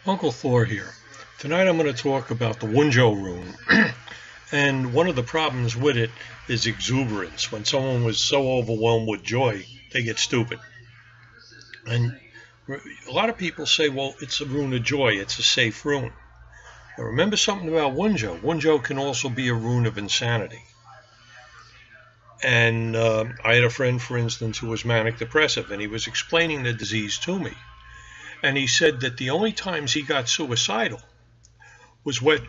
Uncle Thor here. Tonight I'm going to talk about the Wunjo Rune. And one of the problems with it is exuberance. When someone was so overwhelmed with joy, they get stupid. And a lot of people say, well, it's a rune of joy. It's a safe rune. Now remember something about Wunjo. Wunjo can also be a rune of insanity. And I had a friend, for instance, who was manic depressive, and he was explaining the disease to me. And he said that the only times he got suicidal was when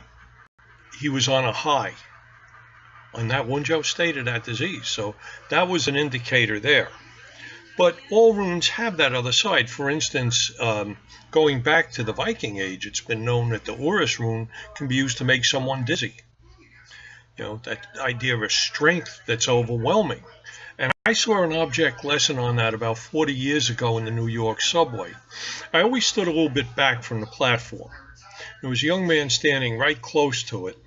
he was on a high, on that Wunjo state of that disease. So that was an indicator there. But all runes have that other side. For instance, going back to the Viking age, it's been known that the Urus rune can be used to make someone dizzy. You know, that idea of a strength that's overwhelming. And I saw an object lesson on that about 40 years ago in the New York subway. I always stood a little bit back from the platform. There was a young man standing right close to it,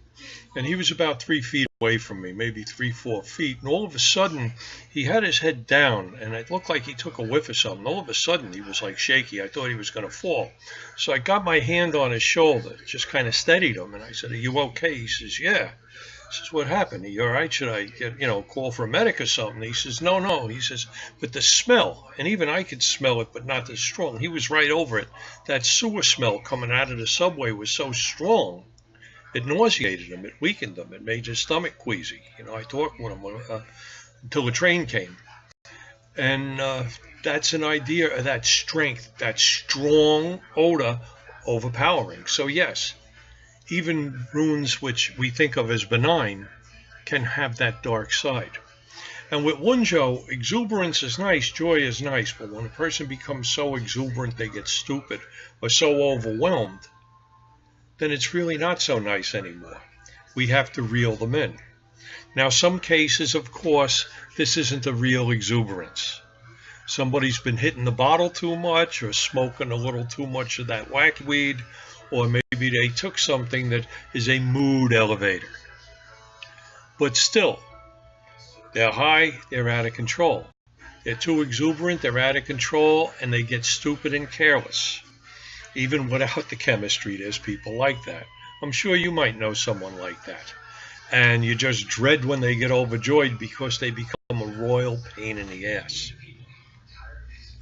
and he was about 3 feet away from me, maybe 3-4 feet. And all of a sudden, he had his head down, and it looked like he took a whiff or something. All of a sudden, he was like shaky. I thought he was going to fall. So I got my hand on his shoulder, just kind of steadied him, and I said, "Are you okay?" He says, "Yeah." I says, "What happened? Are you all right? Should I get, call for a medic or something?" He says, No. He says, "But the smell," and even I could smell it, but not as strong. He was right over it. That sewer smell coming out of the subway was so strong, it nauseated him, it weakened him, it made his stomach queasy. I talked with him until the train came. And that's an idea of that strength, that strong odor overpowering. So yes, even runes which we think of as benign can have that dark side. And with Wunjo, exuberance is nice, joy is nice, but when a person becomes so exuberant they get stupid or so overwhelmed, then it's really not so nice anymore. We have to reel them in. Now, some cases, of course, this isn't a real exuberance. Somebody's been hitting the bottle too much or smoking a little too much of that whack weed, or maybe they took something that is a mood elevator. But still, they're high, they're out of control. They're too exuberant, they're out of control, and they get stupid and careless. Even without the chemistry, there's people like that. I'm sure you might know someone like that. And you just dread when they get overjoyed because they become a royal pain in the ass.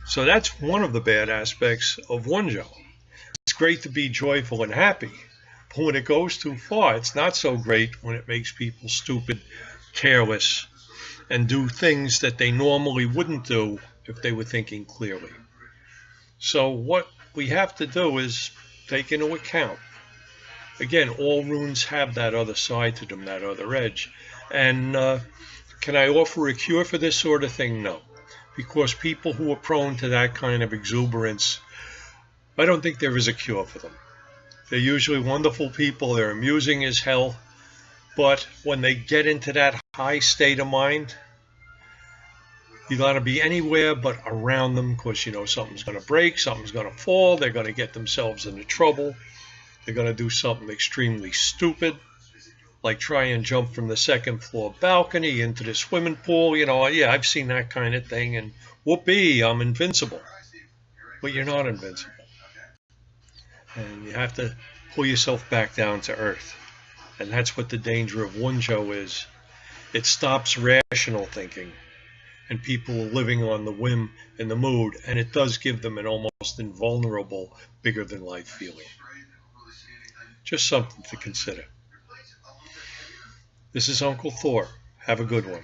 So that's one of the bad aspects of Wunjo. It's great to be joyful and happy, but when it goes too far, it's not so great when it makes people stupid, careless, and do things that they normally wouldn't do if they were thinking clearly. So what we have to do is take into account, again, all runes have that other side to them, that other edge. And can I offer a cure for this sort of thing? No. Because people who are prone to that kind of exuberance, I don't think there is a cure for them. They're usually wonderful people, they're amusing as hell, but when they get into that high state of mind, you got to be anywhere but around them, because something's going to break, something's going to fall, they're going to get themselves into trouble, they're going to do something extremely stupid, like try and jump from the second floor balcony into the swimming pool. Yeah, I've seen that kind of thing, and whoopee, I'm invincible. But you're not invincible. And you have to pull yourself back down to earth. And that's what the danger of Wunjo is. It stops rational thinking, and people are living on the whim and the mood, and it does give them an almost invulnerable, bigger-than-life feeling. Just something to consider. This is Uncle Thor. Have a good one.